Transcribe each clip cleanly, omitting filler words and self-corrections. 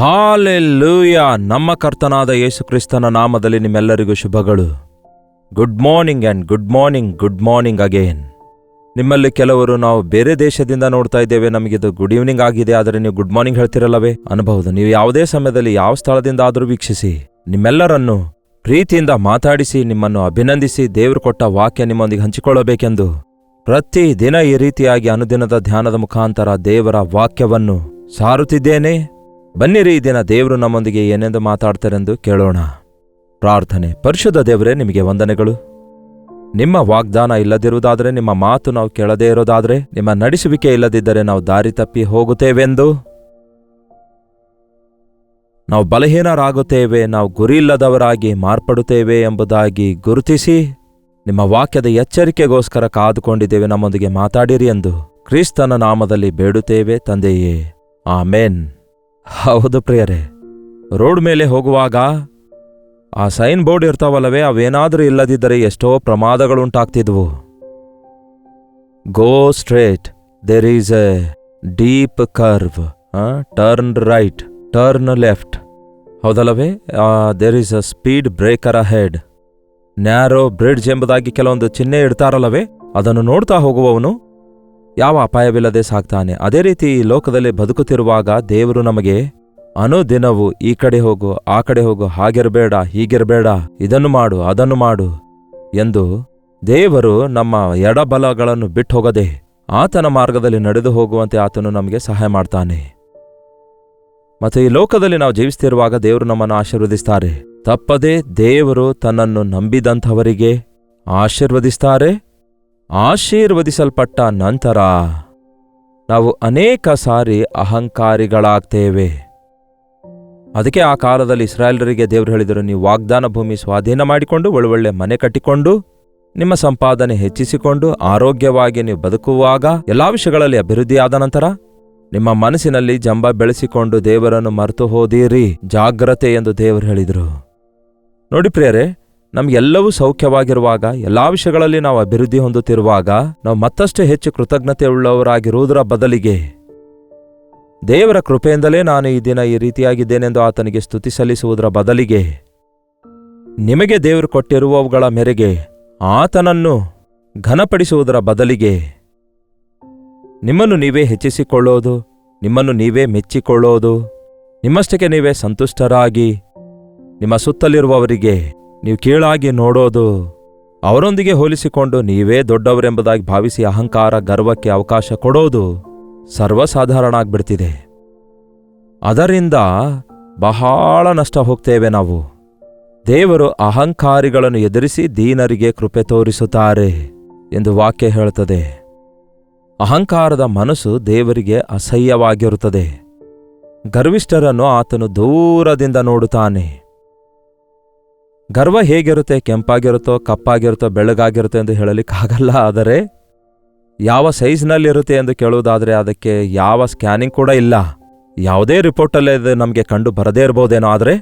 Hallelujah. ನಮ್ಮ ಕರ್ತನಾದ ಯೇಸು ಕ್ರಿಸ್ತನ ನಾಮದಲ್ಲಿ ನಿಮ್ಮೆಲ್ಲರಿಗೂ ಶುಭಗಳು. Good morning and good morning, good morning again. ನಿಮ್ಮಲ್ಲಿ ಕೆಲವರು ನಾವು ಬೇರೆ ದೇಶದಿಂದ ನೋಡ್ತಾ ಇದ್ದೇವೆ, ನಮಗಿದು ಗುಡ್ ಈವ್ನಿಂಗ್ ಆಗಿದೆ, ಆದರೆ ನೀವು ಗುಡ್ ಮಾರ್ನಿಂಗ್ ಹೇಳ್ತಿರಲ್ಲವೇ ಅನ್ನಬಹುದು. ನೀವು ಯಾವುದೇ ಸಮಯದಲ್ಲಿ ಯಾವ ಸ್ಥಳದಿಂದ ಆದರೂ ವೀಕ್ಷಿಸಿ, ನಿಮ್ಮೆಲ್ಲರನ್ನು ಪ್ರೀತಿಯಿಂದ ಮಾತಾಡಿಸಿ, ನಿಮ್ಮನ್ನು ಅಭಿನಂದಿಸಿ, ದೇವರು ಕೊಟ್ಟ ವಾಕ್ಯ ನಿಮ್ಮೊಂದಿಗೆ ಹಂಚಿಕೊಳ್ಳಬೇಕೆಂದು ಪ್ರತಿ ದಿನ ಈ ರೀತಿಯಾಗಿ ಅನುದಿನದ ಧ್ಯಾನದ ಮುಖಾಂತರ ದೇವರ ವಾಕ್ಯವನ್ನು ಸಾರುತ್ತಿದ್ದೇನೆ. ಬನ್ನಿರಿ, ಈ ದಿನ ದೇವರು ನಮ್ಮೊಂದಿಗೆ ಏನೆಂದು ಮಾತಾಡ್ತಾರೆಂದು ಕೇಳೋಣ. ಪ್ರಾರ್ಥನೆ. ಪರಿಶುದ್ಧ ದೇವರೇ, ನಿಮಗೆ ವಂದನೆಗಳು. ನಿಮ್ಮ ವಾಗ್ದಾನ ಇಲ್ಲದಿರುವುದಾದರೆ, ನಿಮ್ಮ ಮಾತು ನಾವು ಕೇಳದೇ ಇರೋದಾದರೆ, ನಿಮ್ಮ ನಡೆಸುವಿಕೆ ಇಲ್ಲದಿದ್ದರೆ ನಾವು ದಾರಿ ತಪ್ಪಿ ಹೋಗುತ್ತೇವೆಂದು, ನಾವು ಬಲಹೀನರಾಗುತ್ತೇವೆ, ನಾವು ಗುರಿಯಿಲ್ಲದವರಾಗಿ ಮಾರ್ಪಡುತ್ತೇವೆ ಎಂಬುದಾಗಿ ಗುರುತಿಸಿ ನಿಮ್ಮ ವಾಕ್ಯದ ಎಚ್ಚರಿಕೆಗೋಸ್ಕರ ಕಾದುಕೊಂಡಿದ್ದೇವೆ. ನಮ್ಮೊಂದಿಗೆ ಮಾತಾಡಿರಿ ಎಂದು ಕ್ರಿಸ್ತನ ನಾಮದಲ್ಲಿ ಬೇಡುತ್ತೇವೆ ತಂದೆಯೇ, ಆಮೇನ್. ಹೌದು ಪ್ರಿಯರೇ, ರೋಡ್ ಮೇಲೆ ಹೋಗುವಾಗ ಆ ಸೈನ್ ಬೋರ್ಡ್ ಇರ್ತಾವಲ್ಲವೇ, ಅವೇನಾದರೂ ಇಲ್ಲದಿದ್ದರೆ ಎಷ್ಟೋ ಪ್ರಮಾದಗಳುಂಟಾಗ್ತಿದ್ವು. Go straight, there is a deep curve, turn right, turn left, ಹೌದಲ್ಲವೇ? There is a speed breaker ahead, narrow bridge ಎಂಬುದಾಗಿ ಕೆಲವೊಂದು ಚಿಹ್ನೆ ಇಡ್ತಾರಲ್ಲವೇ, ಅದನ್ನು ನೋಡ್ತಾ ಹೋಗುವವನು ಯಾವ ಅಪಾಯವಿಲ್ಲದೆ ಸಾಗ್ತಾನೆ. ಅದೇ ರೀತಿ ಈ ಲೋಕದಲ್ಲಿ ಬದುಕುತ್ತಿರುವಾಗ ದೇವರು ನಮಗೆ ಅನುದಿನವೂ ಈ ಕಡೆ ಹೋಗು, ಆ ಕಡೆ ಹೋಗು, ಹಾಗಿರಬೇಡ, ಹೀಗಿರಬೇಡ, ಇದನ್ನು ಮಾಡು, ಅದನ್ನು ಮಾಡು ಎಂದು ದೇವರು ನಮ್ಮ ಎಡಬಲಗಳನ್ನು ಬಿಟ್ಟು ಹೋಗದೆ ಆತನ ಮಾರ್ಗದಲ್ಲಿ ನಡೆದು ಹೋಗುವಂತೆ ಆತನು ನಮಗೆ ಸಹಾಯ ಮಾಡ್ತಾನೆ. ಮತ್ತು ಈ ಲೋಕದಲ್ಲಿ ನಾವು ಜೀವಿಸ್ತಿರುವಾಗ ದೇವರು ನಮ್ಮನ್ನು ಆಶೀರ್ವದಿಸ್ತಾರೆ. ತಪ್ಪದೆ ದೇವರು ತನ್ನನ್ನು ನಂಬಿದಂಥವರಿಗೆ ಆಶೀರ್ವದಿಸ್ತಾರೆ. ಆಶೀರ್ವದಿಸಲ್ಪಟ್ಟ ನಂತರ ನಾವು ಅನೇಕ ಸಾರಿ ಅಹಂಕಾರಿಗಳಾಗ್ತೇವೆ. ಅದಕ್ಕೆ ಆ ಕಾಲದಲ್ಲಿ ಇಸ್ರಾಯೇಲರಿಗೆ ದೇವರು ಹೇಳಿದರು, ನೀವು ವಾಗ್ದಾನ ಭೂಮಿ ಸ್ವಾಧೀನ ಮಾಡಿಕೊಂಡು ಒಳ್ಳೊಳ್ಳೆ ಮನೆ ಕಟ್ಟಿಕೊಂಡು ನಿಮ್ಮ ಸಂಪಾದನೆ ಹೆಚ್ಚಿಸಿಕೊಂಡು ಆರೋಗ್ಯವಾಗಿ ನೀವು ಬದುಕುವಾಗ ಎಲ್ಲಾ ವಿಷಯಗಳಲ್ಲಿ ಅಭಿವೃದ್ಧಿಯಾದ ನಂತರ ನಿಮ್ಮ ಮನಸ್ಸಿನಲ್ಲಿ ಜಂಬ ಬೆಳೆಸಿಕೊಂಡು ದೇವರನ್ನು ಮರೆತು ಹೋದಿರಿ, ಜಾಗ್ರತೆ ಎಂದು ದೇವರು ಹೇಳಿದರು. ನೋಡಿ ಪ್ರಿಯರೇ, ನಮಗೆಲ್ಲವೂ ಸೌಖ್ಯವಾಗಿರುವಾಗ, ಎಲ್ಲಾ ವಿಷಯಗಳಲ್ಲಿ ನಾವು ಅಭಿವೃದ್ಧಿ ಹೊಂದುತ್ತಿರುವಾಗ ನಾವು ಮತ್ತಷ್ಟು ಹೆಚ್ಚು ಕೃತಜ್ಞತೆ ಉಳ್ಳವರಾಗಿರುವುದರ ಬದಲಿಗೆ ದೇವರ ಕೃಪೆಯಿಂದಲೇ ನಾನು ಈ ದಿನ ಈ ರೀತಿಯಾಗಿದ್ದೇನೆಂದು ಆತನಿಗೆ ಸ್ತುತಿ ಸಲ್ಲಿಸುವುದರ ಬದಲಿಗೆ ನಿಮಗೆ ದೇವರು ಕೊಟ್ಟಿರುವವುಗಳ ಮೇರೆಗೆ ಆತನನ್ನು ಘನಪಡಿಸುವುದರ ಬದಲಿಗೆ ನಿಮ್ಮನ್ನು ನೀವೇ ಹೆಚ್ಚಿಸಿಕೊಳ್ಳೋದು, ನಿಮ್ಮನ್ನು ನೀವೇ ಮೆಚ್ಚಿಕೊಳ್ಳೋದು, ನಿಮ್ಮಷ್ಟಕ್ಕೆ ನೀವೇ ಸಂತುಷ್ಟರಾಗಿ ನಿಮ್ಮ ಸುತ್ತಲಿರುವವರಿಗೆ ನೀವು ಕೀಳಾಗಿ ನೋಡೋದು, ಅವರೊಂದಿಗೆ ಹೋಲಿಸಿಕೊಂಡು ನೀವೇ ದೊಡ್ಡವರೆಂಬುದಾಗಿ ಭಾವಿಸಿ ಅಹಂಕಾರ, ಗರ್ವಕ್ಕೆ ಅವಕಾಶ ಕೊಡೋದು ಸರ್ವಸಾಧಾರಣ ಆಗ್ಬಿಡ್ತಿದೆ. ಅದರಿಂದ ಬಹಳ ನಷ್ಟ ಹೋಗ್ತೇವೆ ನಾವು. ದೇವರು ಅಹಂಕಾರಿಗಳನ್ನು ಎದುರಿಸಿ ದೀನರಿಗೆ ಕೃಪೆ ತೋರಿಸುತ್ತಾರೆ ಎಂದು ವಾಕ್ಯ ಹೇಳುತ್ತದೆ. ಅಹಂಕಾರದ ಮನಸ್ಸು ದೇವರಿಗೆ ಅಸಹ್ಯವಾಗಿರುತ್ತದೆ. ಗರ್ವಿಷ್ಠರನ್ನು ಆತನು ದೂರದಿಂದ ನೋಡುತ್ತಾನೆ. ಗರ್ವ ಹೇಗಿರುತ್ತೆ? ಕೆಂಪಾಗಿರುತ್ತೋ, ಕಪ್ಪಾಗಿರುತ್ತೋ, ಬೆಳಗಾಗಿರುತ್ತೋ ಎಂದು ಹೇಳಲಿಕ್ಕಾಗಲ್ಲ. ಆದರೆ ಯಾವ ಸೈಜ್ನಲ್ಲಿರುತ್ತೆ ಎಂದು ಕೇಳುವುದಾದರೆ ಅದಕ್ಕೆ ಯಾವ ಸ್ಕ್ಯಾನಿಂಗ್ ಕೂಡ ಇಲ್ಲ. ಯಾವುದೇ ರಿಪೋರ್ಟಲ್ಲೇ ಇದು ನಮಗೆ ಕಂಡು ಬರದೇ ಇರ್ಬೋದೇನೋ. ಆದರೆ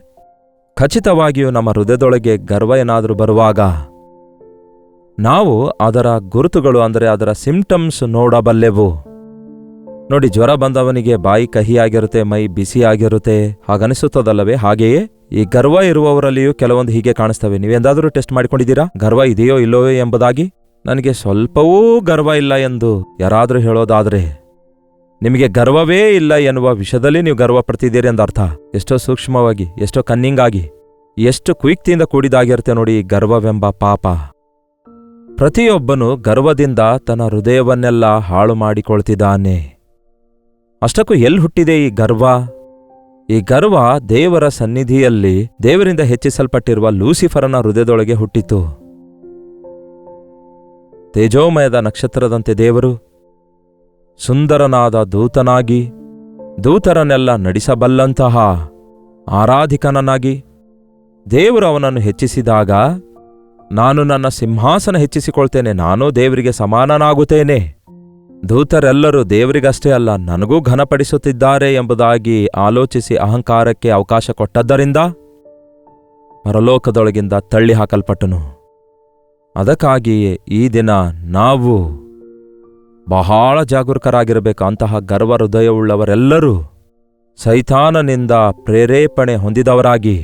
ಖಚಿತವಾಗಿಯೂ ನಮ್ಮ ಹೃದಯದೊಳಗೆ ಗರ್ವ ಏನಾದರೂ ಬರುವಾಗ ನಾವು ಅದರ ಗುರುತುಗಳು, ಅಂದರೆ ಅದರ ಸಿಂಪ್ಟಮ್ಸ್ ನೋಡಬಲ್ಲೆವು. ನೋಡಿ, ಜ್ವರ ಬಂದವನಿಗೆ ಬಾಯಿ ಕಹಿಯಾಗಿರುತ್ತೆ, ಮೈ ಬಿಸಿಯಾಗಿರುತ್ತೆ, ಹಾಗನಿಸುತ್ತದಲ್ಲವೇ? ಹಾಗೆಯೇ ಈ ಗರ್ವ ಇರುವವರಲ್ಲಿಯೂ ಕೆಲವೊಂದು ಹೀಗೆ ಕಾಣಿಸ್ತವೆ. ನೀವೆಂದಾದರೂ ಟೆಸ್ಟ್ ಮಾಡಿಕೊಂಡಿದ್ದೀರಾ, ಗರ್ವ ಇದೆಯೋ ಇಲ್ಲವೋ ಎಂಬುದಾಗಿ? ನನಗೆ ಸ್ವಲ್ಪವೂ ಗರ್ವ ಇಲ್ಲ ಎಂದು ಯಾರಾದರೂ ಹೇಳೋದಾದರೆ ನಿಮಗೆ ಗರ್ವವೇ ಇಲ್ಲ ಎನ್ನುವ ವಿಷಯದಲ್ಲಿ ನೀವು ಗರ್ವ ಪಡ್ತಿದ್ದೀರಿ ಎಂದರ್ಥ. ಎಷ್ಟೋ ಸೂಕ್ಷ್ಮವಾಗಿ, ಎಷ್ಟೋ ಕನ್ನಿಂಗಾಗಿ, ಎಷ್ಟು ಕುಯುಕ್ತಿಯಿಂದ ಕೂಡಿದಾಗಿರುತ್ತೆ ನೋಡಿ ಈ ಗರ್ವವೆಂಬ ಪಾಪ. ಪ್ರತಿಯೊಬ್ಬನು ಗರ್ವದಿಂದ ತನ್ನ ಹೃದಯವನ್ನೆಲ್ಲ ಹಾಳು ಮಾಡಿಕೊಳ್ತಿದ್ದಾನೆ. ಅಷ್ಟಕ್ಕೂ ಎಲ್ಲಿ ಹುಟ್ಟಿದೆ ಈ ಗರ್ವ? ಈ ಗರ್ವ ದೇವರ ಸನ್ನಿಧಿಯಲ್ಲಿ ದೇವರಿಂದ ಹೆಚ್ಚಿಸಲ್ಪಟ್ಟಿರುವ ಲೂಸಿಫರನ ಹೃದಯದೊಳಗೆ ಹುಟ್ಟಿತು. ತೇಜೋಮಯದ ನಕ್ಷತ್ರದಂತೆ ದೇವರು ಸುಂದರನಾದ ದೂತನಾಗಿ, ದೂತರನ್ನೆಲ್ಲ ನಡೆಸಬಲ್ಲಂತಹ ಆರಾಧಿಕನನ್ನಾಗಿ ದೇವರು ಅವನನ್ನು ಹೆಚ್ಚಿಸಿದಾಗ, ನಾನು ನನ್ನ ಸಿಂಹಾಸನ ಹೆಚ್ಚಿಸಿಕೊಳ್ತೇನೆ, ನಾನೂ ದೇವರಿಗೆ ಸಮಾನನಾಗುತ್ತೇನೆ, ದೂತರೆಲ್ಲರೂ ದೇವರಿಗಷ್ಟೇ ಅಲ್ಲ ನನಗೂ ಘನಪಡಿಸುತ್ತಿದ್ದಾರೆ ಎಂಬುದಾಗಿ ಆಲೋಚಿಸಿ ಅಹಂಕಾರಕ್ಕೆ ಅವಕಾಶ ಕೊಟ್ಟದ್ದರಿಂದ ಪರಲೋಕದೊಳಗಿಂದ ತಳ್ಳಿ ಹಾಕಲ್ಪಟ್ಟನು. ಅದಕ್ಕಾಗಿಯೇ ಈ ದಿನ ನಾವು ಬಹಳ ಜಾಗರೂಕರಾಗಿರಬೇಕು. ಅಂತಹ ಗರ್ವ ಹೃದಯವುಳ್ಳವರೆಲ್ಲರೂ ಸೈತಾನನಿಂದ ಪ್ರೇರೇಪಣೆ ಹೊಂದಿದವರಾಗಿ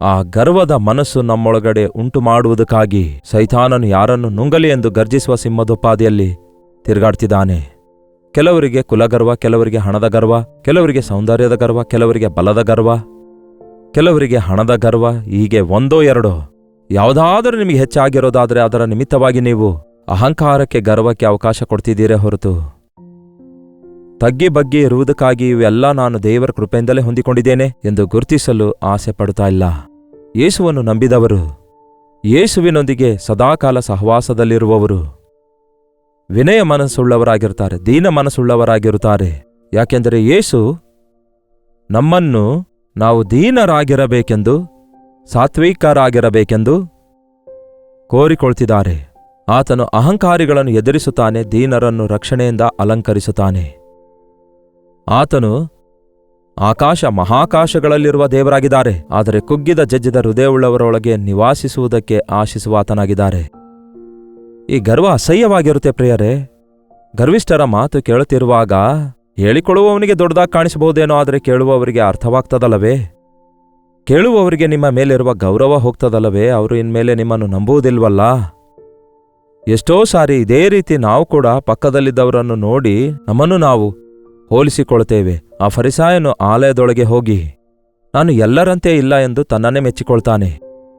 ಆ ಗರ್ವದ ಮನಸ್ಸು ನಮ್ಮೊಳಗಡೆ ಉಂಟು ಮಾಡುವುದಕ್ಕಾಗಿ ಸೈತಾನನು ಯಾರನ್ನು ನುಂಗಲಿ ಎಂದು ಗರ್ಜಿಸುವ ಸಿಂಹದೋಪಾದಿಯಲ್ಲಿ ತಿರುಗಾಡ್ತಿದ್ದಾನೆ. ಕೆಲವರಿಗೆ ಕುಲಗರ್ವ, ಕೆಲವರಿಗೆ ಹಣದ ಗರ್ವ, ಕೆಲವರಿಗೆ ಸೌಂದರ್ಯದ ಗರ್ವ, ಕೆಲವರಿಗೆ ಬಲದ ಗರ್ವ, ಕೆಲವರಿಗೆ ಹಣದ ಗರ್ವ. ಹೀಗೆ ಒಂದೋ ಎರಡೋ ಯಾವುದಾದರೂ ನಿಮಗೆ ಹೆಚ್ಚಾಗಿರೋದಾದರೆ ಅದರ ನಿಮಿತ್ತವಾಗಿ ನೀವು ಅಹಂಕಾರಕ್ಕೆ, ಗರ್ವಕ್ಕೆ ಅವಕಾಶ ಕೊಡ್ತಿದ್ದೀರೇ ಹೊರತು ತಗ್ಗಿ ಬಗ್ಗಿ ಇರುವುದಕ್ಕಾಗಿ ಇವೆಲ್ಲ ನಾನು ದೇವರ ಕೃಪೆಯಿಂದಲೇ ಹೊಂದಿಕೊಂಡಿದ್ದೇನೆ ಎಂದು ಗುರುತಿಸಲು ಆಸೆ ಪಡುತ್ತಾ ಇಲ್ಲ. ಯೇಸುವನ್ನು ನಂಬಿದವರು, ಯೇಸುವಿನೊಂದಿಗೆ ಸದಾಕಾಲ ಸಹವಾಸದಲ್ಲಿರುವವರು ವಿನಯ ಮನಸ್ಸುಳ್ಳವರಾಗಿರುತ್ತಾರೆ, ದೀನ ಮನಸ್ಸುಳ್ಳವರಾಗಿರುತ್ತಾರೆ. ಯಾಕೆಂದರೆ ಯೇಸು ನಮ್ಮನ್ನು ನಾವು ದೀನರಾಗಿರಬೇಕೆಂದು, ಸಾತ್ವಿಕರಾಗಿರಬೇಕೆಂದು ಕೋರಿಕೊಳ್ತಿದ್ದಾರೆ. ಆತನು ಅಹಂಕಾರಿಗಳನ್ನು ಎದುರಿಸುತ್ತಾನೆ, ದೀನರನ್ನು ರಕ್ಷಣೆಯಿಂದ ಅಲಂಕರಿಸುತ್ತಾನೆ. ಆತನು ಆಕಾಶ ಮಹಾಕಾಶಗಳಲ್ಲಿರುವ ದೇವರಾಗಿದ್ದಾರೆ, ಆದರೆ ಕುಗ್ಗಿದ ಜಜ್ಜಿದ ಹೃದಯವುಳ್ಳವರೊಳಗೆ ನಿವಾಸಿಸುವುದಕ್ಕೆ ಆಶಿಸುವಾತನಾಗಿದ್ದಾರೆ. ಈ ಗರ್ವ ಅಸಹ್ಯವಾಗಿರುತ್ತೆ ಪ್ರಿಯರೇ. ಗರ್ವಿಷ್ಠರ ಮಾತು ಕೇಳುತ್ತಿರುವಾಗ ಹೇಳಿಕೊಳ್ಳುವವನಿಗೆ ದೊಡ್ಡದಾಗಿ ಕಾಣಿಸಬಹುದೇನೋ, ಆದರೆ ಕೇಳುವವರಿಗೆ ಅರ್ಥವಾಗ್ತದಲ್ಲವೇ? ಕೇಳುವವರಿಗೆ ನಿಮ್ಮ ಮೇಲಿರುವ ಗೌರವ ಹೋಗ್ತದಲ್ಲವೇ? ಅವರು ಇನ್ಮೇಲೆ ನಿಮ್ಮನ್ನು ನಂಬುವುದಿಲ್ವಲ್ಲ? ಎಷ್ಟೋ ಸಾರಿ ಇದೇ ರೀತಿ ನಾವು ಕೂಡ ಪಕ್ಕದಲ್ಲಿದ್ದವರನ್ನು ನೋಡಿ ನಮ್ಮನ್ನು ನಾವು ಹೋಲಿಸಿಕೊಳ್ತೇವೆ. ಆ ಫರಿಸಾಯನು ಆಲಯದೊಳಗೆ ಹೋಗಿ ನಾನು ಎಲ್ಲರಂತೆ ಇಲ್ಲ ಎಂದು ತನ್ನನ್ನೇ ಮೆಚ್ಚಿಕೊಳ್ತಾನೆ.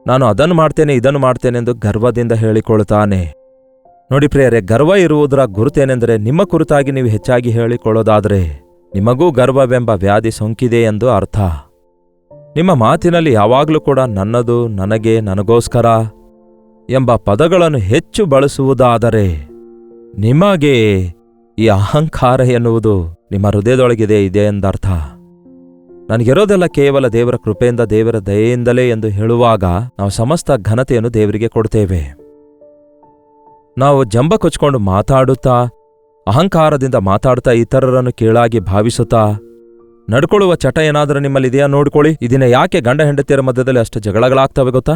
ನಾನು ಅದನ್ನು ಮಾಡ್ತೇನೆ, ಇದನ್ನು ಮಾಡ್ತೇನೆ ಎಂದು ಗರ್ವದಿಂದ ಹೇಳಿಕೊಳ್ತಾನೆ. ನೋಡಿ ಪ್ರಿಯರೇ, ಗರ್ವ ಇರುವುದರ ಗುರುತೇನೆಂದರೆ ನಿಮ್ಮ ಕುರಿತಾಗಿ ನೀವು ಹೆಚ್ಚಾಗಿ ಹೇಳಿಕೊಳ್ಳೋದಾದರೆ ನಿಮಗೂ ಗರ್ವವೆಂಬ ವ್ಯಾಧಿ ಸೋಂಕಿದೆ ಎಂದು ಅರ್ಥ. ನಿಮ್ಮ ಮಾತಿನಲ್ಲಿ ಯಾವಾಗಲೂ ಕೂಡ ನನ್ನದು, ನನಗೆ, ನನಗೋಸ್ಕರ ಎಂಬ ಪದಗಳನ್ನು ಹೆಚ್ಚು ಬಳಸುವುದಾದರೆ ನಿಮಗೆ ಈ ಅಹಂಕಾರ ಎನ್ನುವುದು ನಿಮ್ಮ ಹೃದಯದೊಳಗಿದೆ ಇದೆ ಎಂದರ್ಥ. ನನಗಿರೋದೆಲ್ಲ ಕೇವಲ ದೇವರ ಕೃಪೆಯಿಂದ, ದೇವರ ದಯೆಯಿಂದಲೇ ಎಂದು ಹೇಳುವಾಗ ನಾವು ಸಮಸ್ತ ಘನತೆಯನ್ನು ದೇವರಿಗೆ ಕೊಡ್ತೇವೆ. ನಾವು ಜಂಬ ಕೊಚ್ಕೊಂಡು ಮಾತಾಡುತ್ತಾ, ಅಹಂಕಾರದಿಂದ ಮಾತಾಡುತ್ತಾ, ಇತರರನ್ನು ಕೀಳಾಗಿ ಭಾವಿಸುತ್ತಾ ನಡ್ಕೊಳ್ಳುವ ಚಟ ಏನಾದರೂ ನಿಮ್ಮಲ್ಲಿದೆಯಾ ನೋಡ್ಕೊಳ್ಳಿ. ಇದನ್ನ ಯಾಕೆ ಗಂಡ ಹೆಂಡತಿಯರ ಮಧ್ಯದಲ್ಲಿ ಅಷ್ಟು ಜಗಳಗಳಾಗ್ತವೆ ಗೊತ್ತಾ?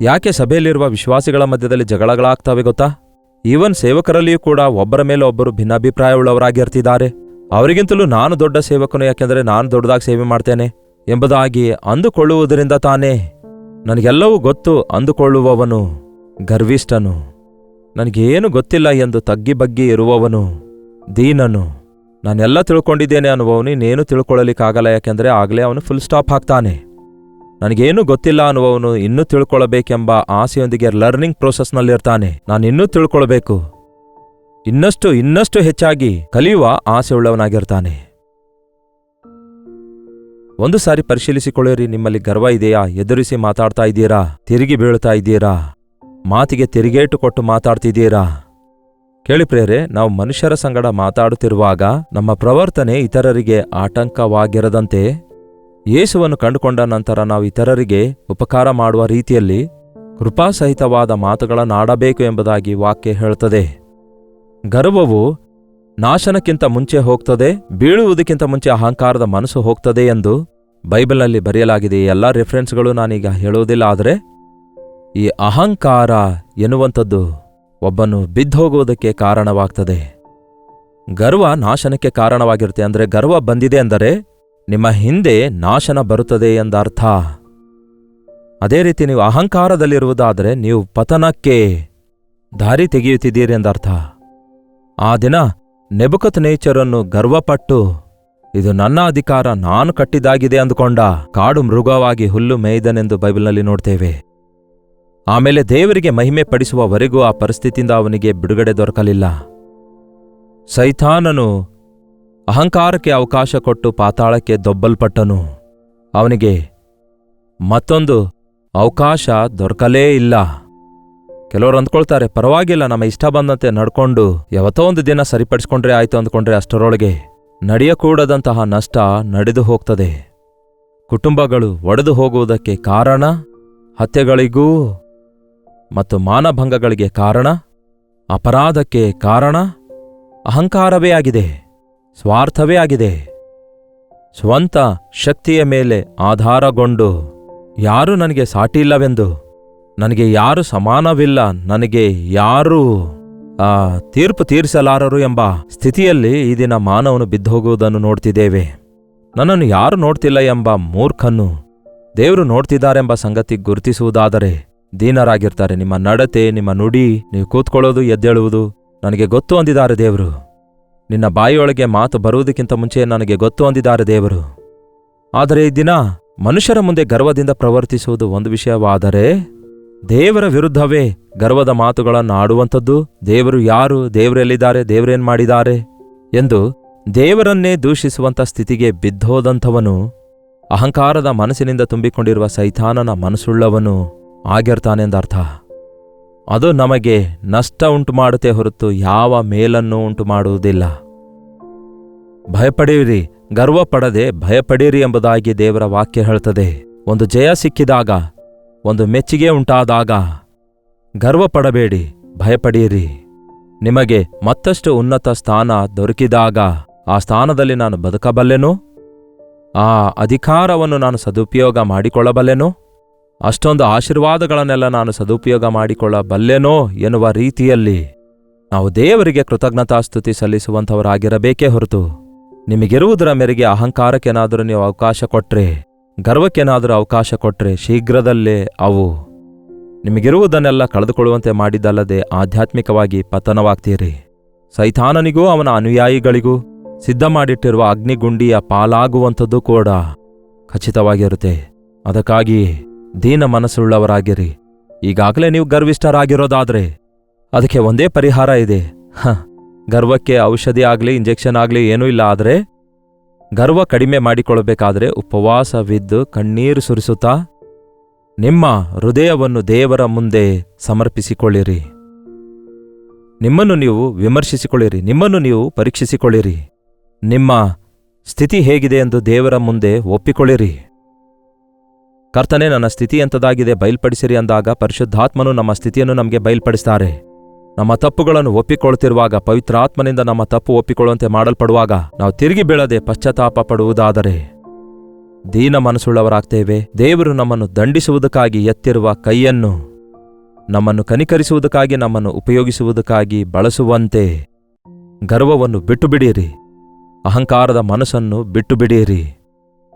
ಯಾಕೆ ಸಭೆಯಲ್ಲಿರುವ ವಿಶ್ವಾಸಿಗಳ ಮಧ್ಯದಲ್ಲಿ ಜಗಳಗಳಾಗ್ತವೆ ಗೊತ್ತಾ? ಈವನ್ ಸೇವಕರಲ್ಲಿಯೂ ಕೂಡ ಒಬ್ಬರ ಮೇಲೆ ಒಬ್ಬರು ಭಿನ್ನಾಭಿಪ್ರಾಯವುಳ್ಳವರಾಗಿರ್ತಿದ್ದಾರೆ. ಅವರಿಗಿಂತಲೂ ನಾನು ದೊಡ್ಡ ಸೇವಕನು, ಯಾಕೆಂದರೆ ನಾನು ದೊಡ್ಡದಾಗಿ ಸೇವೆ ಮಾಡ್ತೇನೆ ಎಂಬುದಾಗಿ ಅಂದುಕೊಳ್ಳುವುದರಿಂದ ತಾನೇ ನನಗೆಲ್ಲವೂ ಗೊತ್ತು ಅಂದುಕೊಳ್ಳುವವನು ಗರ್ವಿಷ್ಠನು. ನನಗೇನು ಗೊತ್ತಿಲ್ಲ ಎಂದು ತಗ್ಗಿ ಬಗ್ಗಿ ಇರುವವನು ದೀನನು. ನಾನೆಲ್ಲ ತಿಳ್ಕೊಂಡಿದ್ದೇನೆ ಅನ್ನುವವನು ಇನ್ನೇನು ತಿಳ್ಕೊಳ್ಳಲಿಕ್ಕಾಗಲ್ಲ, ಯಾಕೆಂದರೆ ಆಗಲೇ ಅವನು ಫುಲ್ ಸ್ಟಾಪ್ ಹಾಕ್ತಾನೆ. ನನಗೇನು ಗೊತ್ತಿಲ್ಲ ಅನ್ನುವವನು ಇನ್ನೂ ತಿಳ್ಕೊಳ್ಬೇಕೆಂಬ ಆಸೆಯೊಂದಿಗೆ ಲರ್ನಿಂಗ್ ಪ್ರೋಸೆಸ್ನಲ್ಲಿರ್ತಾನೆ. ನಾನು ಇನ್ನೂ ತಿಳ್ಕೊಳ್ಬೇಕು, ಇನ್ನಷ್ಟು ಹೆಚ್ಚಾಗಿ ಕಲಿಯುವ ಆಸೆಯುಳ್ಳವನಾಗಿರ್ತಾನೆ. ಒಂದು ಸಾರಿ ಪರಿಶೀಲಿಸಿಕೊಳ್ಳಿರಿ, ನಿಮ್ಮಲ್ಲಿ ಗರ್ವ ಇದೆಯಾ? ಎದುರಿಸಿ ಮಾತಾಡ್ತಾ ಇದ್ದೀರಾ? ತಿರುಗಿ ಬೀಳ್ತಾ ಇದ್ದೀರಾ? ಮಾತಿಗೆ ತಿರುಗೇಟು ಕೊಟ್ಟು ಮಾತಾಡ್ತಿದ್ದೀರಾ? ಕೇಳಿ ಪ್ರಿಯರೇ, ನಾವು ಮನುಷ್ಯರ ಸಂಗಡ ಮಾತಾಡುತ್ತಿರುವಾಗ ನಮ್ಮ ಪ್ರವರ್ತನೆ ಇತರರಿಗೆ ಆಟಂಕವಾಗಿರದಂತೆ ಯೇಸುವನ್ನು ಕಂಡುಕೊಂಡ ನಂತರ ನಾವು ಇತರರಿಗೆ ಉಪಕಾರ ಮಾಡುವ ರೀತಿಯಲ್ಲಿ ಕೃಪಾಸಹಿತವಾದ ಮಾತುಗಳನ್ನಾಡಬೇಕು ಎಂಬುದಾಗಿ ವಾಕ್ಯ ಹೇಳುತ್ತದೆ. ಗರ್ವವು ನಾಶನಕ್ಕಿಂತ ಮುಂಚೆ ಹೋಗ್ತದೆ, ಬೀಳುವುದಕ್ಕಿಂತ ಮುಂಚೆ ಅಹಂಕಾರದ ಮನಸ್ಸು ಹೋಗ್ತದೆ ಎಂದು ಬೈಬಲ್ನಲ್ಲಿ ಬರೆಯಲಾಗಿದೆ. ಈ ಎಲ್ಲ ರೆಫರೆನ್ಸ್ಗಳು ನಾನೀಗ ಹೇಳುವುದಿಲ್ಲ. ಆದರೆ ಈ ಅಹಂಕಾರ ಎನ್ನುವಂಥದ್ದು ಒಬ್ಬನು ಬಿದ್ದೋಗುವುದಕ್ಕೆ ಕಾರಣವಾಗ್ತದೆ. ಗರ್ವ ನಾಶನಕ್ಕೆ ಕಾರಣವಾಗಿರುತ್ತೆ. ಅಂದರೆ ಗರ್ವ ಬಂದಿದೆ ಅಂದರೆ ನಿಮ್ಮ ಹಿಂದೆ ನಾಶನ ಬರುತ್ತದೆ ಎಂದರ್ಥ. ಅದೇ ರೀತಿ ನೀವು ಅಹಂಕಾರದಲ್ಲಿರುವುದಾದರೆ ನೀವು ಪತನಕ್ಕೆ ದಾರಿ ತೆಗೆಯುತ್ತಿದ್ದೀರಿ ಎಂದರ್ಥ. ಆ ದಿನ ನೆಬುಕದ್ನೆಚ್ಚರನು ಗರ್ವಪಟ್ಟು ಇದು ನನ್ನ ಅಧಿಕಾರ, ನಾನು ಕಟ್ಟಿದಾಗಿದೆ ಅಂದುಕೊಂಡ ಕಾಡು ಮೃಗವಾಗಿ ಹುಲ್ಲು ಮೇಯ್ದನೆಂದು ಬೈಬಲ್ನಲ್ಲಿ ನೋಡ್ತೇವೆ. ಆಮೇಲೆ ದೇವರಿಗೆ ಮಹಿಮೆ ಪಡಿಸುವವರೆಗೂ ಆ ಪರಿಸ್ಥಿತಿಯಿಂದ ಅವನಿಗೆ ಬಿಡುಗಡೆ ದೊರಕಲಿಲ್ಲ. ಸೈತಾನನು ಅಹಂಕಾರಕ್ಕೆ ಅವಕಾಶ ಕೊಟ್ಟು ಪಾತಾಳಕ್ಕೆ ದೊಬ್ಬಲ್ಪಟ್ಟನು. ಅವನಿಗೆ ಮತ್ತೊಂದು ಅವಕಾಶ ದೊರಕಲೇ ಇಲ್ಲ. ಕೆಲವರು ಅಂದ್ಕೊಳ್ತಾರೆ, ಪರವಾಗಿಲ್ಲ, ನಮ್ಮ ಇಷ್ಟ ಬಂದಂತೆ ನಡ್ಕೊಂಡು ಯಾವತ್ತೋ ಒಂದು ದಿನ ಸರಿಪಡಿಸ್ಕೊಂಡ್ರೆ ಆಯ್ತು ಅಂದ್ಕೊಂಡ್ರೆ ಅಷ್ಟರೊಳಗೆ ನಡೆಯಕೂಡದಂತಹ ನಷ್ಟ ನಡೆದು ಹೋಗ್ತದೆ. ಕುಟುಂಬಗಳು ಒಡೆದು ಹೋಗುವುದಕ್ಕೆ ಕಾರಣ, ಹತ್ಯೆಗಳಿಗೂ ಮತ್ತು ಮಾನಭಂಗಗಳಿಗೆ ಕಾರಣ, ಅಪರಾಧಕ್ಕೆ ಕಾರಣ ಅಹಂಕಾರವೇ ಆಗಿದೆ, ಸ್ವಾರ್ಥವೇ ಆಗಿದೆ. ಸ್ವಂತ ಶಕ್ತಿಯ ಮೇಲೆ ಆಧಾರಗೊಂಡು ಯಾರೂ ನನಗೆ ಸಾಟಿಯಿಲ್ಲವೆಂದು, ನನಗೆ ಯಾರು ಸಮಾನವಿಲ್ಲ, ನನಗೆ ಯಾರೂ ತೀರ್ಪು ತೀರಿಸಲಾರರು ಎಂಬ ಸ್ಥಿತಿಯಲ್ಲಿ ಈ ದಿನ ಮಾನವನು ಬಿದ್ದೋಗುವುದನ್ನು ನೋಡ್ತಿದ್ದೇವೆ. ನನ್ನನ್ನು ಯಾರು ನೋಡ್ತಿಲ್ಲ ಎಂಬ ಮೂರ್ಖನ್ನು ದೇವರು ನೋಡ್ತಿದ್ದಾರೆಂಬ ಸಂಗತಿ ಗುರುತಿಸುವುದಾದರೆ ದೀನರಾಗಿರ್ತಾರೆ. ನಿಮ್ಮ ನಡತೆ, ನಿಮ್ಮ ನುಡಿ, ನೀವು ಕೂತ್ಕೊಳ್ಳೋದು, ಎದ್ದೇಳುವುದು ನನಗೆ ಗೊತ್ತು ಅಂದಿದ್ದಾರೆ ದೇವರು. ನಿನ್ನ ಬಾಯಿಯೊಳಗೆ ಮಾತು ಬರುವುದಕ್ಕಿಂತ ಮುಂಚೆ ನನಗೆ ಗೊತ್ತು ಅಂದಿದ್ದಾರೆ ದೇವರು. ಆದರೆ ಈ ದಿನ ಮನುಷ್ಯರ ಮುಂದೆ ಗರ್ವದಿಂದ ಪ್ರವರ್ತಿಸುವುದು ಒಂದು ವಿಷಯವಾದರೆ, ದೇವರ ವಿರುದ್ಧವೇ ಗರ್ವದ ಮಾತುಗಳನ್ನು ಆಡುವಂಥದ್ದು, ದೇವರು ಯಾರು, ದೇವರೆಲ್ಲಿದ್ದಾರೆ, ದೇವರೇನ್ ಮಾಡಿದ್ದಾರೆ ಎಂದು ದೇವರನ್ನೇ ದೂಷಿಸುವಂಥ ಸ್ಥಿತಿಗೆ ಬಿದ್ದೋದಂಥವನು ಅಹಂಕಾರದ ಮನಸ್ಸಿನಿಂದ ತುಂಬಿಕೊಂಡಿರುವ ಸೈತಾನನ ಮನಸ್ಸುಳ್ಳವನು ಆಗಿರ್ತಾನೆಂದರ್ಥ. ಅದು ನಮಗೆ ನಷ್ಟ ಉಂಟು ಮಾಡುತ್ತೆ ಹೊರತು ಯಾವ ಮೇಲನ್ನೂ ಉಂಟು ಮಾಡುವುದಿಲ್ಲ. ಭಯಪಡಿರಿ, ಗರ್ವ ಪಡದೆ ಭಯಪಡಿರಿ ಎಂಬುದಾಗಿ ದೇವರ ವಾಕ್ಯ ಹೇಳ್ತದೆ. ಒಂದು ಜಯ ಸಿಕ್ಕಿದಾಗ, ಒಂದು ಮೆಚ್ಚುಗೆ ಉಂಟಾದಾಗ ಗರ್ವಪಡಬೇಡಿ, ಭಯಪಡಿರಿ. ನಿಮಗೆ ಮತ್ತಷ್ಟು ಉನ್ನತ ಸ್ಥಾನ ದೊರಕಿದಾಗ ಆ ಸ್ಥಾನದಲ್ಲಿ ನಾನು ಬದುಕಬಲ್ಲೆನೋ, ಆ ಅಧಿಕಾರವನ್ನು ನಾನು ಸದುಪಯೋಗ ಮಾಡಿಕೊಳ್ಳಬಲ್ಲೆನೋ, ಅಷ್ಟೊಂದು ಆಶೀರ್ವಾದಗಳನ್ನೆಲ್ಲ ನಾನು ಸದುಪಯೋಗ ಮಾಡಿಕೊಳ್ಳಬಲ್ಲೆನೋ ಎನ್ನುವ ರೀತಿಯಲ್ಲಿ ನಾವು ದೇವರಿಗೆ ಕೃತಜ್ಞತಾಸ್ತುತಿ ಸಲ್ಲಿಸುವಂಥವರಾಗಿರಬೇಕೇ ಹೊರತು ನಿಮಗಿರುವುದರ ಮೇರೆಗೆ ಅಹಂಕಾರಕ್ಕೇನಾದರೂ ನೀವು ಅವಕಾಶ ಕೊಟ್ರೆ, ಗರ್ವಕ್ಕೇನಾದರೂ ಅವಕಾಶ ಕೊಟ್ರೆ ಶೀಘ್ರದಲ್ಲೇ ಅವು ನಿಮಗಿರುವುದನ್ನೆಲ್ಲ ಕಳೆದುಕೊಳ್ಳುವಂತೆ ಮಾಡಿದ್ದಲ್ಲದೆ ಆಧ್ಯಾತ್ಮಿಕವಾಗಿ ಪತನವಾಗ್ತೀರಿ. ಸೈತಾನನಿಗೂ ಅವನ ಅನುಯಾಯಿಗಳಿಗೂ ಸಿದ್ಧ ಮಾಡಿಟ್ಟಿರುವ ಅಗ್ನಿಗುಂಡಿಯ ಪಾಲಾಗುವಂಥದ್ದು ಕೂಡ ಖಚಿತವಾಗಿರುತ್ತೆ. ಅದಕ್ಕಾಗಿ ದೀನ ಮನಸ್ಸುಳ್ಳವರಾಗಿರಿ. ಈಗಾಗಲೇ ನೀವು ಗರ್ವಿಷ್ಠರಾಗಿರೋದಾದ್ರೆ ಅದಕ್ಕೆ ಒಂದೇ ಪರಿಹಾರ ಇದೆ. ಗರ್ವಕ್ಕೆ ಔಷಧಿ ಆಗಲಿ, ಇಂಜೆಕ್ಷನ್ ಆಗಲಿ ಏನೂ ಇಲ್ಲ. ಆದರೆ ಗರ್ವ ಕಡಿಮೆ ಮಾಡಿಕೊಳ್ಳಬೇಕಾದ್ರೆ ಉಪವಾಸವಿದ್ದು ಕಣ್ಣೀರು ಸುರಿಸುತ್ತಾ ನಿಮ್ಮ ಹೃದಯವನ್ನು ದೇವರ ಮುಂದೆ ಸಮರ್ಪಿಸಿಕೊಳ್ಳಿರಿ. ನಿಮ್ಮನ್ನು ನೀವು ವಿಮರ್ಶಿಸಿಕೊಳ್ಳಿರಿ, ನಿಮ್ಮನ್ನು ನೀವು ಪರೀಕ್ಷಿಸಿಕೊಳ್ಳಿರಿ. ನಿಮ್ಮ ಸ್ಥಿತಿ ಹೇಗಿದೆ ಎಂದು ದೇವರ ಮುಂದೆ ಒಪ್ಪಿಕೊಳ್ಳಿರಿ. ಕರ್ತನೇ, ನನ್ನ ಸ್ಥಿತಿ ಎಂಥದಾಗಿದೆ ಬಯಲ್ಪಡಿಸಿರಿ ಅಂದಾಗ ಪರಿಶುದ್ಧಾತ್ಮನು ನಮ್ಮ ಸ್ಥಿತಿಯನ್ನು ನಮಗೆ ಬಯಲ್ಪಡಿಸ್ತಾರೆ. ನಮ್ಮ ತಪ್ಪುಗಳನ್ನು ಒಪ್ಪಿಕೊಳ್ಳುತ್ತಿರುವಾಗ, ಪವಿತ್ರಾತ್ಮನಿಂದ ನಮ್ಮ ತಪ್ಪು ಒಪ್ಪಿಕೊಳ್ಳುವಂತೆ ಮಾಡಲ್ಪಡುವಾಗ ನಾವು ತಿರುಗಿ ಬೀಳದೆ ಪಶ್ಚಾತ್ತಾಪ ಪಡುವುದಾದರೆ ದೀನ ಮನಸ್ಸುಳ್ಳವರಾಗ್ತೇವೆ. ದೇವರು ನಮ್ಮನ್ನು ದಂಡಿಸುವುದಕ್ಕಾಗಿ ಎತ್ತಿರುವ ಕೈಯನ್ನು ನಮ್ಮನ್ನು ಕನಿಕರಿಸುವುದಕ್ಕಾಗಿ, ನಮ್ಮನ್ನು ಉಪಯೋಗಿಸುವುದಕ್ಕಾಗಿ ಬಳಸುವಂತೆ ಗರ್ವವನ್ನು ಬಿಟ್ಟುಬಿಡಿರಿ. ಅಹಂಕಾರದ ಮನಸ್ಸನ್ನು ಬಿಟ್ಟುಬಿಡಿರಿ.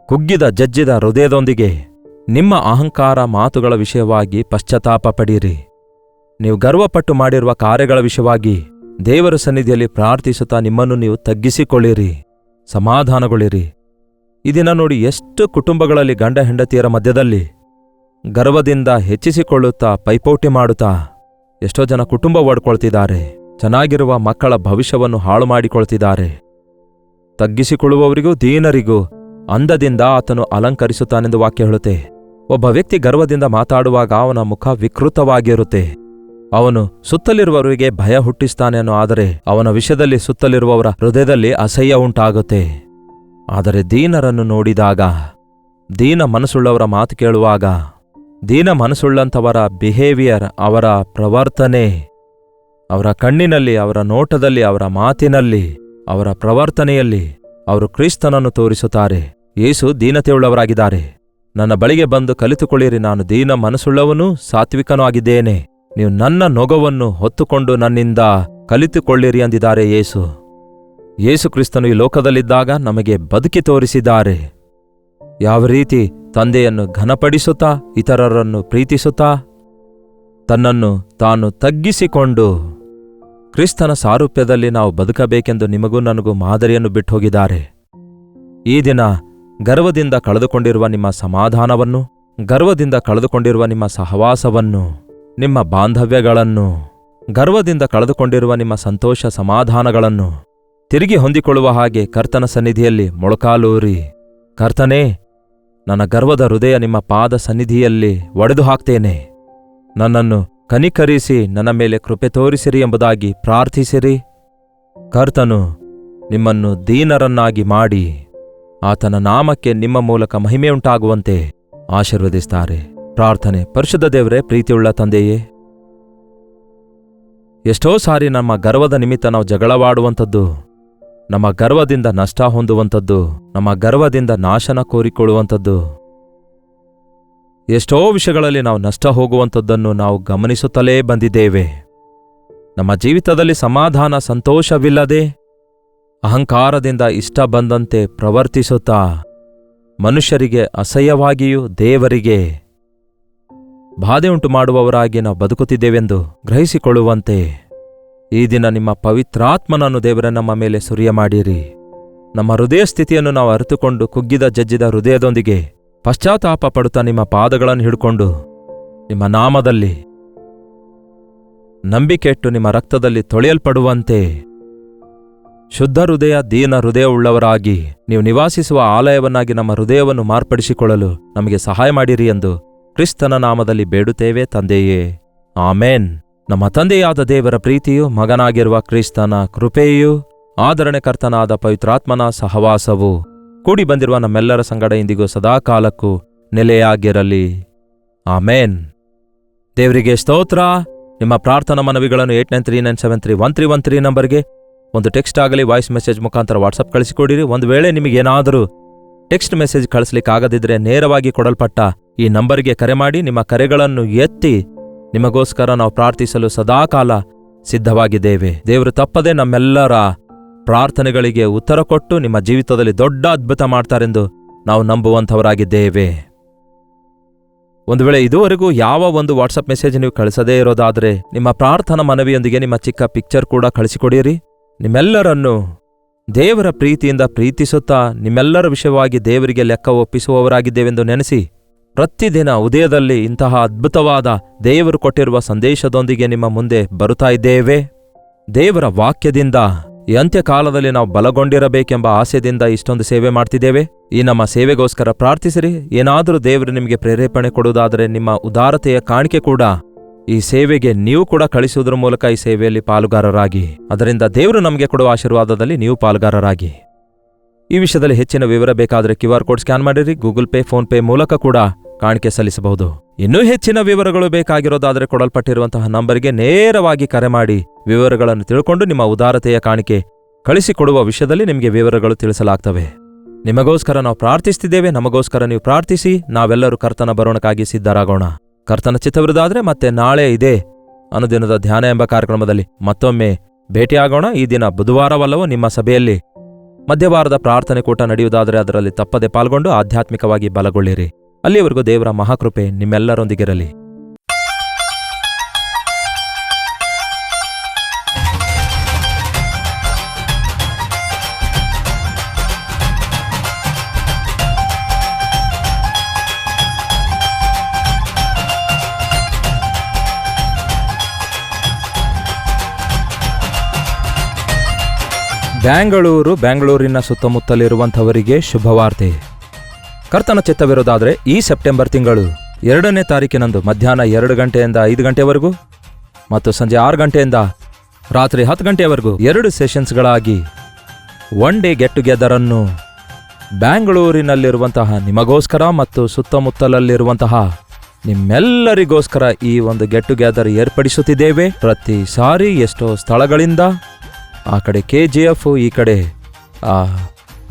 ಕುಗ್ಗಿದ ಜಜ್ಜಿದ ಹೃದಯದೊಂದಿಗೆ ನಿಮ್ಮ ಅಹಂಕಾರ ಮಾತುಗಳ ವಿಷಯವಾಗಿ ಪಶ್ಚಾತ್ತಾಪ ಪಡಿರಿ. ನೀವು ಗರ್ವಪಟ್ಟು ಮಾಡಿರುವ ಕಾರ್ಯಗಳ ವಿಷಯವಾಗಿ ದೇವರ ಸನ್ನಿಧಿಯಲ್ಲಿ ಪ್ರಾರ್ಥಿಸುತ್ತಾ ನಿಮ್ಮನ್ನು ನೀವು ತಗ್ಗಿಸಿಕೊಳ್ಳಿರಿ, ಸಮಾಧಾನಗೊಳ್ಳಿರಿ. ಈ ದಿನ ನೋಡಿ, ಎಷ್ಟು ಕುಟುಂಬಗಳಲ್ಲಿ ಗಂಡ ಹೆಂಡತಿಯರ ಮಧ್ಯದಲ್ಲಿ ಗರ್ವದಿಂದ ಹೆಚ್ಚಿಸಿಕೊಳ್ಳುತ್ತಾ ಪೈಪೋಟಿ ಮಾಡುತ್ತಾ ಎಷ್ಟೋ ಜನ ಕುಟುಂಬ ಒಡ್ಕೊಳ್ತಿದ್ದಾರೆ. ಚೆನ್ನಾಗಿರುವ ಮಕ್ಕಳ ಭವಿಷ್ಯವನ್ನು ಹಾಳು ಮಾಡಿಕೊಳ್ತಿದ್ದಾರೆ. ತಗ್ಗಿಸಿಕೊಳ್ಳುವವರಿಗೂ ದೀನರಿಗೂ ಅಂದದಿಂದ ಆತನು ಅಲಂಕರಿಸುತ್ತಾನೆಂದು ವಾಕ್ಯ ಹೇಳುತ್ತೆ. ಒಬ್ಬ ವ್ಯಕ್ತಿ ಗರ್ವದಿಂದ ಮಾತಾಡುವಾಗ ಅವನ ಮುಖ ವಿಕೃತವಾಗಿರುತ್ತೆ. ಅವನು ಸುತ್ತಲಿರುವವರಿಗೆ ಭಯ ಹುಟ್ಟಿಸ್ತಾನೇನೋ, ಆದರೆ ಅವನ ವಿಷಯದಲ್ಲಿ ಸುತ್ತಲಿರುವವರ ಹೃದಯದಲ್ಲಿ ಅಸಹ್ಯ ಉಂಟಾಗುತ್ತೆ. ಆದರೆ ದೀನರನ್ನು ನೋಡಿದಾಗ, ದೀನ ಮನಸ್ಸುಳ್ಳವರ ಮಾತು ಕೇಳುವಾಗ, ದೀನ ಮನಸ್ಸುಳ್ಳಂಥವರ ಬಿಹೇವಿಯರ್, ಅವರ ಪ್ರವರ್ತನೆ, ಅವರ ಕಣ್ಣಿನಲ್ಲಿ, ಅವರ ನೋಟದಲ್ಲಿ, ಅವರ ಮಾತಿನಲ್ಲಿ, ಅವರ ಪ್ರವರ್ತನೆಯಲ್ಲಿ ಅವರು ಕ್ರಿಸ್ತನನ್ನು ತೋರಿಸುತ್ತಾರೆ. ಯೇಸು ದೀನತೆಯುಳ್ಳವರಾಗಿದ್ದಾರೆ. ನನ್ನ ಬಳಿಗೆ ಬಂದು ಕಲಿತುಕೊಳ್ಳಿರಿ, ನಾನು ದೀನ ಮನಸ್ಸುಳ್ಳವನೂ ಸಾತ್ವಿಕನೂ ಆಗಿದ್ದೇನೆ. ನೀವು ನನ್ನ ನೊಗವನ್ನು ಹೊತ್ತುಕೊಂಡು ನನ್ನಿಂದ ಕಲಿತುಕೊಳ್ಳಿರಿ ಅಂದಿದ್ದಾರೆ ಯೇಸು. ಯೇಸು ಕ್ರಿಸ್ತನು ಈ ಲೋಕದಲ್ಲಿದ್ದಾಗ ನಮಗೆ ಬದುಕಿ ತೋರಿಸಿದ್ದಾರೆ. ಯಾವ ರೀತಿ ತಂದೆಯನ್ನು ಘನಪಡಿಸುತ್ತಾ, ಇತರರನ್ನು ಪ್ರೀತಿಸುತ್ತಾ, ತನ್ನನ್ನು ತಾನು ತಗ್ಗಿಸಿಕೊಂಡು ಕ್ರಿಸ್ತನ ಸಾರೂಪ್ಯದಲ್ಲಿ ನಾವು ಬದುಕಬೇಕೆಂದು ನಿಮಗೂ ನನಗೂ ಮಾದರಿಯನ್ನು ಬಿಟ್ಟು ಹೋಗಿದ್ದಾರೆ. ಈ ದಿನ ಗರ್ವದಿಂದ ಕಳೆದುಕೊಂಡಿರುವ ನಿಮ್ಮ ಸಮಾಧಾನವನ್ನು, ಗರ್ವದಿಂದ ಕಳೆದುಕೊಂಡಿರುವ ನಿಮ್ಮ ಸಹವಾಸವನ್ನು, ನಿಮ್ಮ ಬಾಂಧವ್ಯಗಳನ್ನು, ಗರ್ವದಿಂದ ಕಳೆದುಕೊಂಡಿರುವ ನಿಮ್ಮ ಸಂತೋಷ ಸಮಾಧಾನಗಳನ್ನು ತಿರುಗಿ ಹೊಂದಿಕೊಳ್ಳುವ ಹಾಗೆ ಕರ್ತನ ಸನ್ನಿಧಿಯಲ್ಲಿ ಮೊಳಕಾಲೂರಿ, ಕರ್ತನೇ, ನನ್ನ ಗರ್ವದ ಹೃದಯ ನಿಮ್ಮ ಪಾದ ಸನ್ನಿಧಿಯಲ್ಲಿ ಒಡೆದು ಹಾಕ್ತೇನೆ, ನನ್ನನ್ನು ಕನಿಕರಿಸಿ ನನ್ನ ಮೇಲೆ ಕೃಪೆ ತೋರಿಸಿರಿ ಎಂಬುದಾಗಿ ಪ್ರಾರ್ಥಿಸಿರಿ. ಕರ್ತನು ನಿಮ್ಮನ್ನು ದೀನರನ್ನಾಗಿ ಮಾಡಿ ಆತನ ನಾಮಕ್ಕೆ ನಿಮ್ಮ ಮೂಲಕ ಮಹಿಮೆಯುಂಟಾಗುವಂತೆ ಆಶೀರ್ವದಿಸ್ತಾರೆ. ಪ್ರಾರ್ಥನೆ. ಪರಿಶುದ್ಧ ದೇವರೇ, ಪ್ರೀತಿಯುಳ್ಳ ತಂದೆಯೇ, ಎಷ್ಟೋ ಸಾರಿ ನಮ್ಮ ಗರ್ವದ ನಿಮಿತ್ತ ನಾವು ಜಗಳವಾಡುವಂಥದ್ದು, ನಮ್ಮ ಗರ್ವದಿಂದ ನಷ್ಟ ಹೊಂದುವಂಥದ್ದು, ನಮ್ಮ ಗರ್ವದಿಂದ ನಾಶನ ಕೋರಿಕೊಳ್ಳುವಂಥದ್ದು, ಎಷ್ಟೋ ವಿಷಯಗಳಲ್ಲಿ ನಾವು ನಷ್ಟ ಹೋಗುವಂಥದ್ದನ್ನು ನಾವು ಗಮನಿಸುತ್ತಲೇ ಬಂದಿದ್ದೇವೆ. ನಮ್ಮ ಜೀವಿತದಲ್ಲಿ ಸಮಾಧಾನ ಸಂತೋಷವಿಲ್ಲದೆ ಅಹಂಕಾರದಿಂದ ಇಷ್ಟ ಬಂದಂತೆ ಪ್ರವರ್ತಿಸುತ್ತಾ ಮನುಷ್ಯರಿಗೆ ಅಸಹ್ಯವಾಗಿಯೂ ದೇವರಿಗೆ ಬಾಧೆ ಉಂಟು ಮಾಡುವವರಾಗಿ ನಾವು ಬದುಕುತ್ತಿದ್ದೇವೆಂದು ಗ್ರಹಿಸಿಕೊಳ್ಳುವಂತೆ ಈ ದಿನ ನಿಮ್ಮ ಪವಿತ್ರಾತ್ಮನನ್ನು ದೇವರ ನಮ್ಮ ಮೇಲೆ ಸುರಿಯ ಮಾಡಿರಿ. ನಮ್ಮ ಹೃದಯ ಸ್ಥಿತಿಯನ್ನು ನಾವು ಅರಿತುಕೊಂಡು ಕುಗ್ಗಿದ ಜಜ್ಜಿದ ಹೃದಯದೊಂದಿಗೆ ಪಶ್ಚಾತ್ತಾಪ ಪಡುತ್ತಾ ನಿಮ್ಮ ಪಾದಗಳನ್ನು ಹಿಡ್ಕೊಂಡು ನಿಮ್ಮ ನಾಮದಲ್ಲಿ ನಂಬಿಕೆಟ್ಟು ನಿಮ್ಮ ರಕ್ತದಲ್ಲಿ ತೊಳೆಯಲ್ಪಡುವಂತೆ ಶುದ್ಧ ಹೃದಯ ದೀನ ಹೃದಯವುಳ್ಳವರಾಗಿ ನೀವು ನಿವಾಸಿಸುವ ಆಲಯವನ್ನಾಗಿ ನಮ್ಮ ಹೃದಯವನ್ನು ಮಾರ್ಪಡಿಸಿಕೊಳ್ಳಲು ನಮಗೆ ಸಹಾಯ ಮಾಡಿರಿ ಎಂದು ಕ್ರಿಸ್ತನ ನಾಮದಲ್ಲಿ ಬೇಡುತ್ತೇವೆ ತಂದೆಯೇ, ಆಮೇನ್. ನಮ್ಮ ತಂದೆಯಾದ ದೇವರ ಪ್ರೀತಿಯು, ಮಗನಾಗಿರುವ ಕ್ರಿಸ್ತನ ಕೃಪೆಯೂ, ಆದರಣೆಕರ್ತನಾದ ಪವಿತ್ರಾತ್ಮನ ಸಹವಾಸವು ಕೂಡಿ ಬಂದಿರುವ ನಮ್ಮೆಲ್ಲರ ಸಂಗಡ ಇಂದಿಗೂ ಸದಾಕಾಲಕ್ಕೂ ನೆಲೆಯಾಗಿರಲಿ. ಆಮೇನ್. ದೇವರಿಗೆ ಸ್ತೋತ್ರ. ನಿಮ್ಮ ಪ್ರಾರ್ಥನಾ ಮನವಿಗಳನ್ನು 8939731313 ನಂಬರ್ಗೆ ಒಂದು ಟೆಕ್ಸ್ಟ್ ಆಗಲಿ ವಾಯ್ಸ್ ಮೆಸೇಜ್ ಮುಖಾಂತರ ವಾಟ್ಸಪ್ ಕಳಿಸಿಕೊಡಿರಿ. ಒಂದು ವೇಳೆ ನಿಮಗೇನಾದರೂ ಟೆಕ್ಸ್ಟ್ ಮೆಸೇಜ್ ಕಳಿಸ್ಲಿಕ್ಕಾಗದಿದ್ರೆ ನೇರವಾಗಿ ಕೊಡಲ್ಪಟ್ಟ ಈ ನಂಬರ್ಗೆ ಕರೆ ಮಾಡಿ ನಿಮ್ಮ ಕರೆಗಳನ್ನು ಎತ್ತಿ ನಿಮಗೋಸ್ಕರ ನಾವು ಪ್ರಾರ್ಥಿಸಲು ಸದಾಕಾಲ ಸಿದ್ಧವಾಗಿದ್ದೇವೆ. ದೇವರು ತಪ್ಪದೆ ನಮ್ಮೆಲ್ಲರ ಪ್ರಾರ್ಥನೆಗಳಿಗೆ ಉತ್ತರ ಕೊಟ್ಟು ನಿಮ್ಮ ಜೀವಿತದಲ್ಲಿ ದೊಡ್ಡ ಅದ್ಭುತ ಮಾಡ್ತಾರೆಂದು ನಾವು ನಂಬುವಂಥವರಾಗಿದ್ದೇವೆ. ಒಂದು ವೇಳೆ ಇದುವರೆಗೂ ಯಾವ ಒಂದು ವಾಟ್ಸಪ್ ಮೆಸೇಜ್ ನೀವು ಕಳಿಸದೇ ಇರೋದಾದರೆ ನಿಮ್ಮ ಪ್ರಾರ್ಥನಾ ಮನವಿಯೊಂದಿಗೆ ನಿಮ್ಮ ಚಿಕ್ಕ ಪಿಕ್ಚರ್ ಕೂಡ ಕಳಿಸಿಕೊಡಿರಿ. ನಿಮ್ಮೆಲ್ಲರನ್ನು ದೇವರ ಪ್ರೀತಿಯಿಂದ ಪ್ರೀತಿಸುತ್ತಾ ನಿಮ್ಮೆಲ್ಲರ ವಿಷಯವಾಗಿ ದೇವರಿಗೆ ಲೆಕ್ಕ ಒಪ್ಪಿಸುವವರಾಗಿದ್ದೇವೆಂದು ನೆನೆಸಿ ಪ್ರತಿದಿನ ಉದಯದಲ್ಲಿ ಇಂತಹ ಅದ್ಭುತವಾದ ದೇವರು ಕೊಟ್ಟಿರುವ ಸಂದೇಶದೊಂದಿಗೆ ನಿಮ್ಮ ಮುಂದೆ ಬರುತ್ತಾ ಇದ್ದೇವೆ. ದೇವರ ವಾಕ್ಯದಿಂದ ಈ ಅಂತ್ಯಕಾಲದಲ್ಲಿ ನಾವು ಬಲಗೊಂಡಿರಬೇಕೆಂಬ ಆಸೆಯಿಂದ ಇಷ್ಟೊಂದು ಸೇವೆ ಮಾಡ್ತಿದ್ದೇವೆ. ಈ ನಮ್ಮ ಸೇವೆಗೋಸ್ಕರ ಪ್ರಾರ್ಥಿಸಿರಿ. ಏನಾದರೂ ದೇವರು ನಿಮಗೆ ಪ್ರೇರೇಪಣೆ ಕೊಡುವುದಾದರೆ ನಿಮ್ಮ ಉದಾರತೆಯ ಕಾಣಿಕೆ ಕೂಡ ಈ ಸೇವೆಗೆ ನೀವು ಕೂಡ ಕಳಿಸುವುದರ ಮೂಲಕ ಈ ಸೇವೆಯಲ್ಲಿ ಪಾಲುಗಾರರಾಗಿ, ಅದರಿಂದ ದೇವರು ನಮಗೆ ಕೊಡುವ ಆಶೀರ್ವಾದದಲ್ಲಿ ನೀವು ಪಾಲುಗಾರರಾಗಿ. ಈ ವಿಷಯದಲ್ಲಿ ಹೆಚ್ಚಿನ ವಿವರ ಬೇಕಾದರೆ QR ಕೋಡ್ ಸ್ಕ್ಯಾನ್ ಮಾಡಿರಿ. ಗೂಗಲ್ ಪೇ, ಫೋನ್ ಪೇ ಮೂಲಕ ಕೂಡ ಕಾಣಿಕೆ ಸಲ್ಲಿಸಬಹುದು. ಇನ್ನೂ ಹೆಚ್ಚಿನ ವಿವರಗಳು ಬೇಕಾಗಿರೋದಾದರೆ ಕೊಡಲ್ಪಟ್ಟಿರುವಂತಹ ನಂಬರ್ಗೆ ನೇರವಾಗಿ ಕರೆ ಮಾಡಿ ವಿವರಗಳನ್ನು ತಿಳ್ಕೊಂಡು ನಿಮ್ಮ ಉದಾರತೆಯ ಕಾಣಿಕೆ ಕಳಿಸಿಕೊಡುವ ವಿಷಯದಲ್ಲಿ ನಿಮಗೆ ವಿವರಗಳು ತಿಳಿಸಲಾಗ್ತವೆ. ನಿಮಗೋಸ್ಕರ ನಾವು ಪ್ರಾರ್ಥಿಸ್ತಿದ್ದೇವೆ. ನಮಗೋಸ್ಕರ ನೀವು ಪ್ರಾರ್ಥಿಸಿ. ನಾವೆಲ್ಲರೂ ಕರ್ತನ ಬರೋಣಕ್ಕಾಗಿ ಸಿದ್ಧರಾಗೋಣ. ಕರ್ತನ ಚಿತ್ತವಿರುವುದಾದರೆ ಮತ್ತೆ ನಾಳೆ ಇದೆ ಅನುದಿನದ ಧ್ಯಾನ ಎಂಬ ಕಾರ್ಯಕ್ರಮದಲ್ಲಿ ಮತ್ತೊಮ್ಮೆ ಭೇಟಿಯಾಗೋಣ. ಈ ದಿನ ಬುಧವಾರವಲ್ಲವೋ ನಿಮ್ಮ ಸಭೆಯಲ್ಲಿ ಮಧ್ಯವಾರದ ಪ್ರಾರ್ಥನೆ ಕೂಟ ನಡೆಯುವುದಾದರೆ ಅದರಲ್ಲಿ ತಪ್ಪದೆ ಪಾಲ್ಗೊಂಡು ಆಧ್ಯಾತ್ಮಿಕವಾಗಿ ಬಲಗೊಳ್ಳಿರಿ. ಅಲ್ಲಿಯವರೆಗೂ ದೇವರ ಮಹಾಕೃಪೆ ನಿಮ್ಮೆಲ್ಲರೊಂದಿಗಿರಲಿ. ಬೆಂಗಳೂರಿನ ಸುತ್ತಮುತ್ತಲಿರುವಂಥವರಿಗೆ ಶುಭವಾರ್ತೆ. ಕರ್ತನ ಚಿತ್ತವಿರೋದಾದರೆ ಈ ಸೆಪ್ಟೆಂಬರ್ ತಿಂಗಳು 2ನೇ ತಾರೀಕಿನಂದು ಮಧ್ಯಾಹ್ನ 2 ಗಂಟೆಯಿಂದ 5 ಗಂಟೆವರೆಗೂ ಮತ್ತು ಸಂಜೆ 6 ಗಂಟೆಯಿಂದ ರಾತ್ರಿ 10 ಗಂಟೆಯವರೆಗೂ 2 ಸೆಷನ್ಸ್ಗಳಾಗಿ ಒನ್ ಡೇ ಗೆಟ್ ಟುಗೆದರ್ ಅನ್ನು ಬ್ಯಾಂಗ್ಳೂರಿನಲ್ಲಿರುವಂತಹ ನಿಮಗೋಸ್ಕರ ಮತ್ತು ಸುತ್ತಮುತ್ತಲಲ್ಲಿರುವಂತಹ ನಿಮ್ಮೆಲ್ಲರಿಗೋಸ್ಕರ ಈ ಒಂದು ಗೆಟ್ ಟುಗೆದರ್ ಏರ್ಪಡಿಸುತ್ತಿದ್ದೇವೆ. ಪ್ರತಿ ಸಾರಿ ಎಷ್ಟೋ ಸ್ಥಳಗಳಿಂದ, ಆ ಕಡೆ KGF, ಈ ಕಡೆ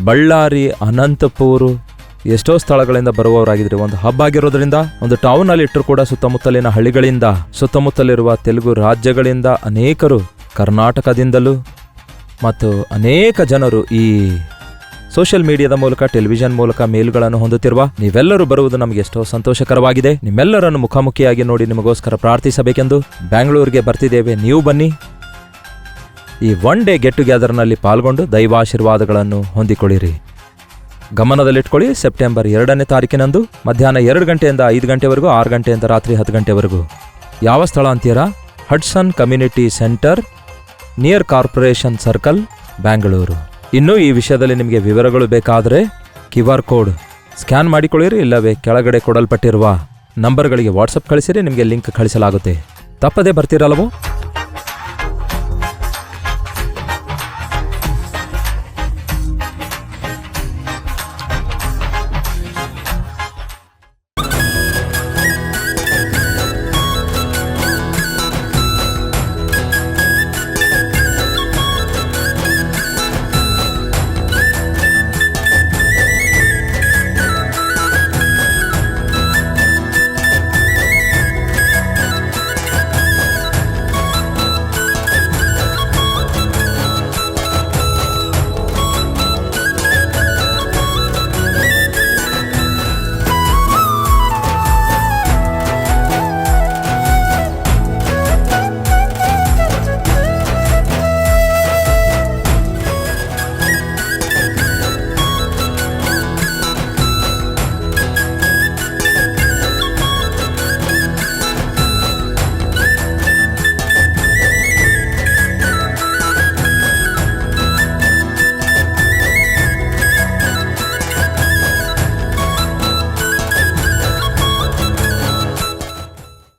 ಬಳ್ಳಾರಿ, ಅನಂತಪುರ, ಎಷ್ಟೋ ಸ್ಥಳಗಳಿಂದ ಬರುವವರಾಗಿದ್ರೆ ಒಂದು ಹಬ್ ಆಗಿರೋದ್ರಿಂದ ಒಂದು ಟೌನಲ್ಲಿ ಇಟ್ಟರು ಕೂಡ ಸುತ್ತಮುತ್ತಲಿನ ಹಳ್ಳಿಗಳಿಂದ, ಸುತ್ತಮುತ್ತಲಿರುವ ತೆಲುಗು ರಾಜ್ಯಗಳಿಂದ ಅನೇಕರು, ಕರ್ನಾಟಕದಿಂದಲೂ ಮತ್ತು ಅನೇಕ ಜನರು ಈ ಸೋಷಿಯಲ್ ಮೀಡಿಯಾದ ಮೂಲಕ, ಟೆಲಿವಿಷನ್ ಮೂಲಕ ಮೇಲ್ಗಳನ್ನು ಹೊಂದುತ್ತಿರುವ ನೀವೆಲ್ಲರೂ ಬರುವುದು ನಮಗೆ ಎಷ್ಟೋ ಸಂತೋಷಕರವಾಗಿದೆ. ನಿಮ್ಮೆಲ್ಲರನ್ನು ಮುಖಾಮುಖಿಯಾಗಿ ನೋಡಿ ನಿಮಗೋಸ್ಕರ ಪ್ರಾರ್ಥಿಸಬೇಕೆಂದು ಬ್ಯಾಂಗ್ಳೂರಿಗೆ ಬರ್ತಿದ್ದೇವೆ. ನೀವು ಬನ್ನಿ. ಈ ಒನ್ ಡೇ ಗೆಟ್ ಟುಗೆದರ್ನಲ್ಲಿ ಪಾಲ್ಗೊಂಡು ದೈವಾಶೀರ್ವಾದಗಳನ್ನು ಹೊಂದಿಕೊಳ್ಳಿರಿ. ಗಮನದಲ್ಲಿಟ್ಕೊಳ್ಳಿ, ಸೆಪ್ಟೆಂಬರ್ 2ನೇ ತಾರೀಕಿನಂದು ಮಧ್ಯಾಹ್ನ 2 ಗಂಟೆಯಿಂದ 5 ಗಂಟೆವರೆಗೂ, 6 ಗಂಟೆಯಿಂದ ರಾತ್ರಿ 10 ಗಂಟೆವರೆಗೂ. ಯಾವ ಸ್ಥಳ ಅಂತೀರಾ? Hudson community centre, near corporation circle, Bangalore. ಇನ್ನೂ ಈ ವಿಷಯದಲ್ಲಿ ನಿಮಗೆ ವಿವರಗಳು ಬೇಕಾದರೆ QR ಕೋಡ್ ಸ್ಕ್ಯಾನ್ ಮಾಡಿಕೊಳ್ಳಿರಿ. ಇಲ್ಲವೇ ಕೆಳಗಡೆ ಕೊಡಲ್ಪಟ್ಟಿರುವ ನಂಬರ್ಗಳಿಗೆ ವಾಟ್ಸಪ್ ಕಳಿಸಿರಿ. ನಿಮಗೆ ಲಿಂಕ್ ಕಳಿಸಲಾಗುತ್ತೆ. ತಪ್ಪದೇ ಬರ್ತೀರಲ್ಲವೋ?